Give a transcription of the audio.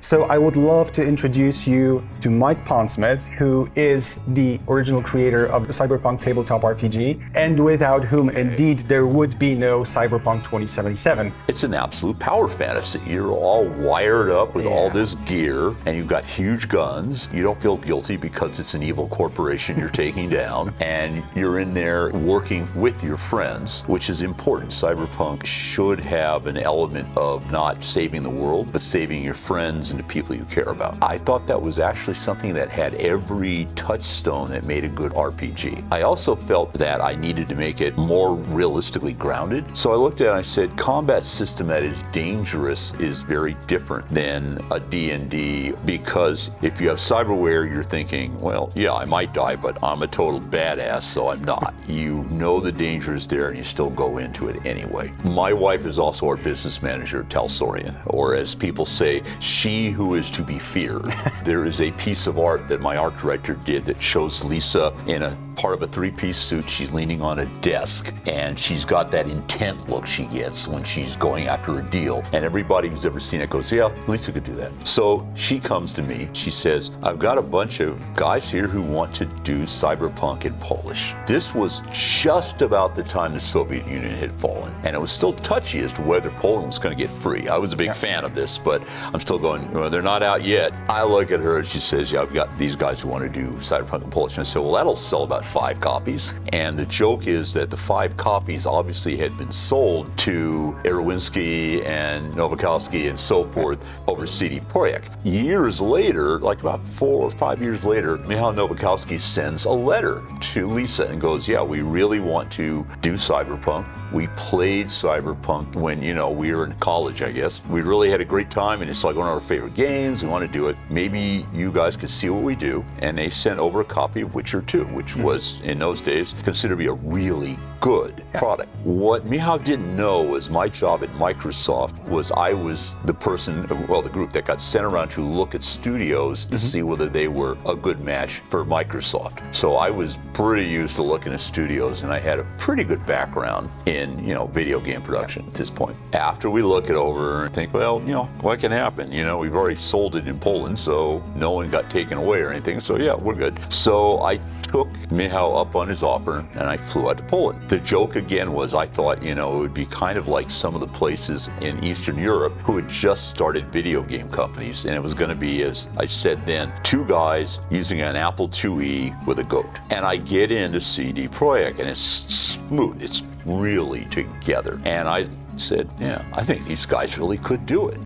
So I would love to introduce you to Mike Pondsmith, who is the original creator of the Cyberpunk tabletop RPG, and without whom indeed there would be no Cyberpunk 2077. It's an absolute power fantasy. You're all wired up with all this gear, and you've got huge guns. You don't feel guilty because it's an evil corporation you're taking down, and you're in there working with your friends, which is important. Cyberpunk should have an element of not saving the world, but saving your friends and the people you care about. I thought that was actually something that had every touchstone that made a good RPG. I also felt that I needed to make it more realistically grounded. So I looked at it and I said, combat system that is dangerous is very different than a D&D, because if you have cyberware, you're thinking, well, yeah, I might die, but I'm a total badass, so I'm not. You know the danger is there and you still go into it anyway. My wife is also our business manager at Talsorian, or as people say, she who is to be feared. There is a piece of art that my art director did that shows Lisa in a part of a three-piece suit. She's leaning on a desk, and she's got that intent look she gets when she's going after a deal. And everybody who's ever seen it goes, yeah, Lisa could do that. So she comes to me, she says, I've got a bunch of guys here who want to do Cyberpunk in Polish. This was just about the time the Soviet Union had fallen, and it was still touchy as to whether Poland was going to get free. I was a big fan of this, but I'm still going, well, they're not out yet. I look at her and she says, yeah, I've got these guys who want to do Cyberpunk in Polish. And I said, well, that'll sell about 5 copies. And the joke is that the 5 copies obviously had been sold to Erwinski and Nowakowski and so forth over CD Projekt. Years later, like about 4 or 5 years later, Michał Nowakowski sends a letter to Lisa and goes, yeah, we really want to do Cyberpunk. We played Cyberpunk when, we were in college, I guess. We really had a great time, and it's like one of our favorite games. We want to do it. Maybe you guys could see what we do. And they sent over a copy of Witcher 2, which was, in those days, considered to be a really good product. What Michał didn't know was my job at Microsoft was I was the person, well, the group that got sent around to look at studios to see whether they were a good match for Microsoft. So I was pretty used to looking at studios, and I had a pretty good background in, video game production at this point. After we look it over and think, well, what can happen? We've already sold it in Poland, so no one got taken away or anything. So yeah, we're good. So I took Michał up on his offer and I flew out to Poland. The joke again was I thought, it would be kind of like some of the places in Eastern Europe who had just started video game companies. And it was going to be, as I said then, 2 guys using an Apple IIe with a goat. And I get into CD Projekt and it's smooth. It's really together. And I said, yeah, I think these guys really could do it.